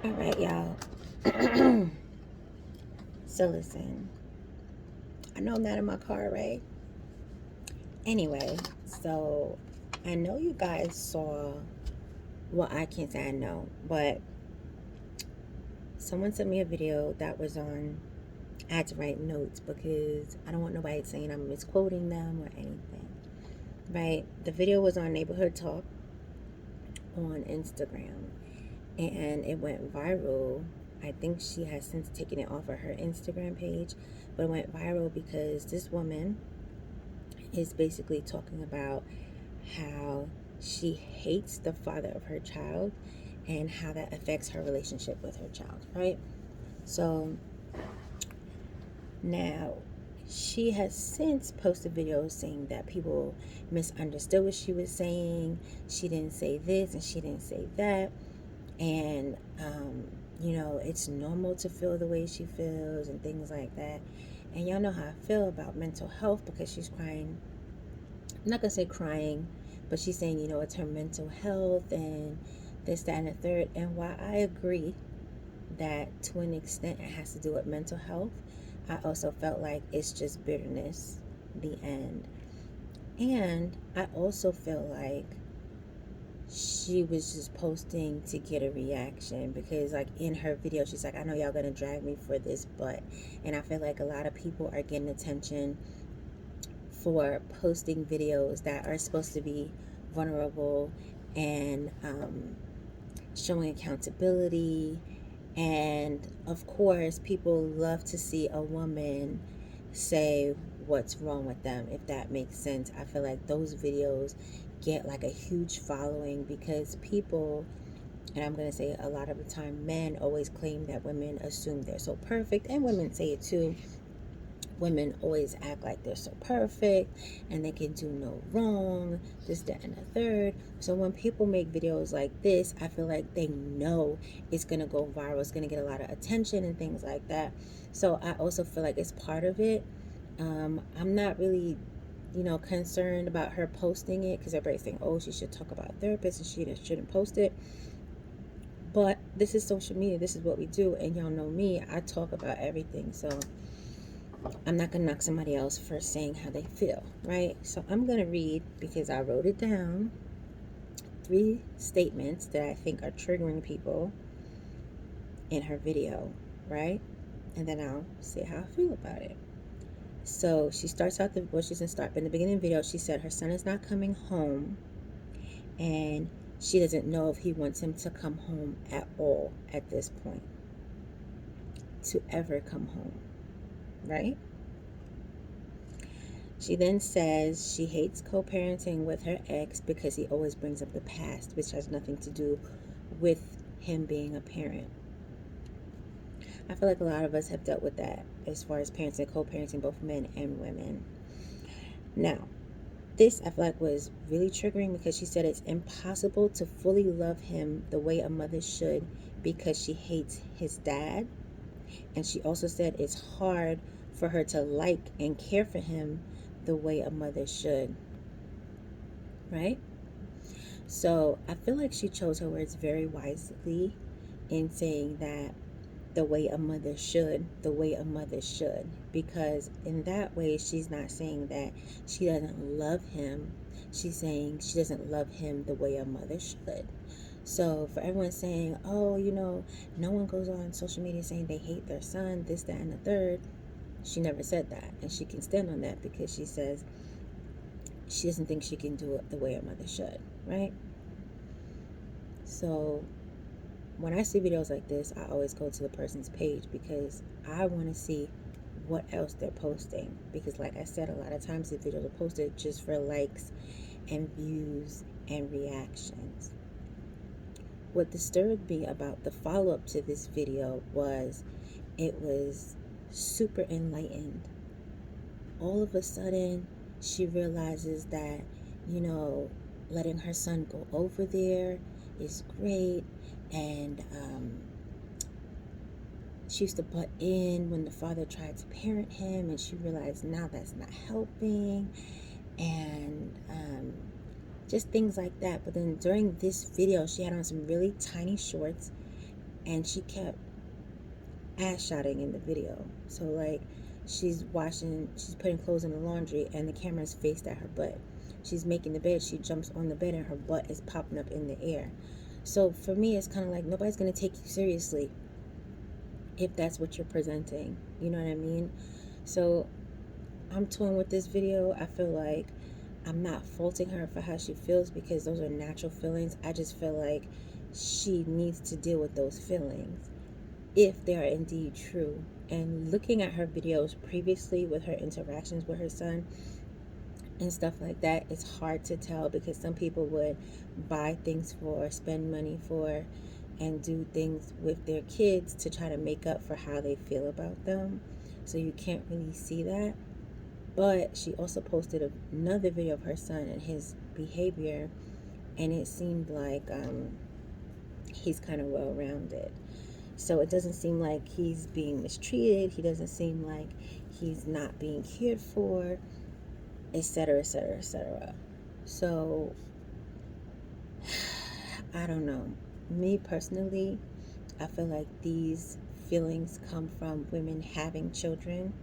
All right, y'all. So listen, I know I'm not in my car, right? Anyway, so I know you guys saw. Well, I can't say I know, but someone sent me a video that was on. I had to write notes because I don't want nobody saying I'm misquoting them or anything. Right? The video was on Neighborhood Talk on Instagram, and it went viral. I think she has since taken it off of her Instagram page, but it went viral because this woman is basically talking about how she hates the father of her child and how that affects her relationship with her child, right? So now she has since posted videos saying that people misunderstood what she was saying. She didn't say this and she didn't say that. And, it's normal to feel the way she feels and things like that. And y'all know how I feel about mental health because she's crying. I'm not gonna say crying, but she's saying, it's her mental health and this, that, and the third. And while I agree that to an extent it has to do with mental health, I also felt like it's just bitterness, the end. And I also feel like she was just posting to get a reaction because, like, in her video she's like, I know y'all gonna drag me for this, but, and I feel like a lot of people are getting attention for posting videos that are supposed to be vulnerable and showing accountability. And of course, people love to see a woman say what's wrong with them, if that makes sense. I feel like those videos get like a huge following because people, and I'm going to say a lot of the time, men always claim that women assume they're so perfect, and women say it too. Women always act like they're so perfect and they can do no wrong, this, that, and the third. So when people make videos like this, I feel like they know it's going to go viral, it's going to get a lot of attention and things like that. So I also feel like it's part of it. I'm not really, concerned about her posting it because everybody's saying, oh, she should talk about therapists and she shouldn't post it. But this is social media, this is what we do, and y'all know me, I talk about everything. So I'm not going to knock somebody else for saying how they feel, right? So I'm going to read, because I wrote it down, 3 statements that I think are triggering people in her video, right? And then I'll say how I feel about it. So she starts out she doesn't start, but in the beginning of the video, she said her son is not coming home and she doesn't know if he wants him to come home at all at this point, to ever come home, right? She then says she hates co parenting with her ex because he always brings up the past, which has nothing to do with him being a parent. I feel like a lot of us have dealt with that as far as parenting, co parenting, both men and women. Now, this I feel like was really triggering because she said it's impossible to fully love him the way a mother should because she hates his dad. And she also said it's hard for her to like and care for him the way a mother should, right? So I feel like she chose her words very wisely in saying that the way a mother should, the way a mother should, because in that way she's not saying that she doesn't love him. She's saying she doesn't love him the way a mother should. So for everyone saying, oh, no one goes on social media saying they hate their son, this, that, and the third, she never said that. And she can stand on that because she says she doesn't think she can do it the way a mother should, right? So when I see videos like this, I always go to the person's page because I want to see what else they're posting. Because like I said, a lot of times the videos are posted just for likes and views and reactions. What disturbed me about the follow-up to this video was it was super enlightened. All of a sudden, she realizes that, you know, letting her son go over there is great. And she used to butt in when the father tried to parent him, and she realized now that's not helping. And just things like that. But then during this video, she had on some really tiny shorts, and she kept ass shouting in the video. So like she's putting clothes in the laundry and the camera's faced at her butt. She's making the bed, she jumps on the bed and her butt is popping up in the air. So for me, it's kind of like nobody's going to take you seriously if that's what you're presenting. You know what I mean? So I'm torn with this video. I feel like I'm not faulting her for how she feels because those are natural feelings. I just feel like she needs to deal with those feelings if they are indeed true. And looking at her videos previously with her interactions with her son and stuff like that, it's hard to tell because some people would buy things for, spend money for, and do things with their kids to try to make up for how they feel about them. So you can't really see that. But she also posted another video of her son and his behavior, and it seemed like he's kind of well rounded. So it doesn't seem like he's being mistreated. He doesn't seem like he's not being cared for, etc., etc., etc. So I don't know. Me personally, I feel like these feelings come from women having children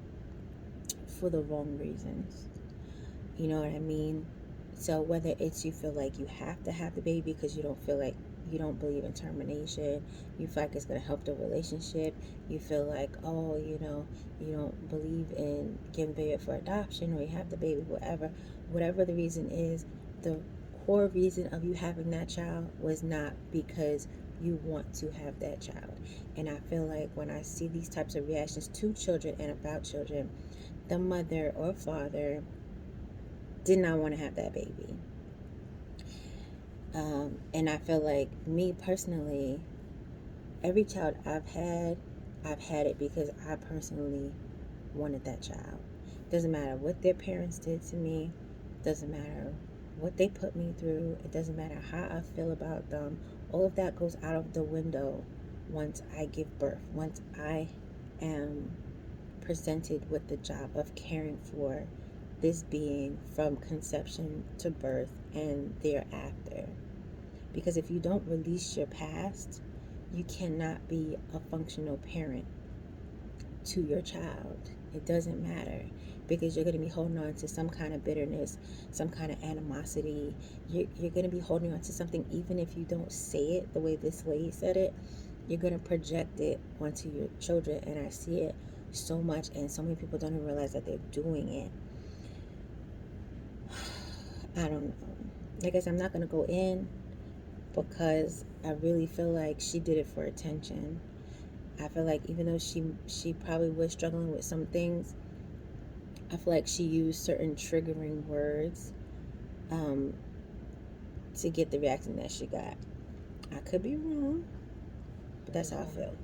for the wrong reasons. You know what I mean? So whether it's you feel like you have to have the baby because you don't believe in termination, you feel like it's going to help the relationship, you feel like, oh, you don't believe in giving baby up for adoption, or you have the baby, whatever the reason is, the core reason of you having that child was not because you want to have that child. And I feel like when I see these types of reactions to children and about children, the mother or father did not want to have that baby. And I feel like me personally, every child I've had it because I personally wanted that child. Doesn't matter what their parents did to me, doesn't matter what they put me through, it doesn't matter how I feel about them. All of that goes out of the window once I give birth, once I am presented with the job of caring for this being from conception to birth and thereafter. Because if you don't release your past, you cannot be a functional parent to your child. It doesn't matter because you're going to be holding on to some kind of bitterness, some kind of animosity. You're going to be holding on to something even if you don't say it the way this lady said it. You're going to project it onto your children, and I see it so much, and so many people don't even realize that they're doing it. I don't know. Like I said, I'm not going to go in because I really feel like she did it for attention. I feel like even though she probably was struggling with some things, I feel like she used certain triggering words um, to get the reaction that she got. I could be wrong, but that's how I feel.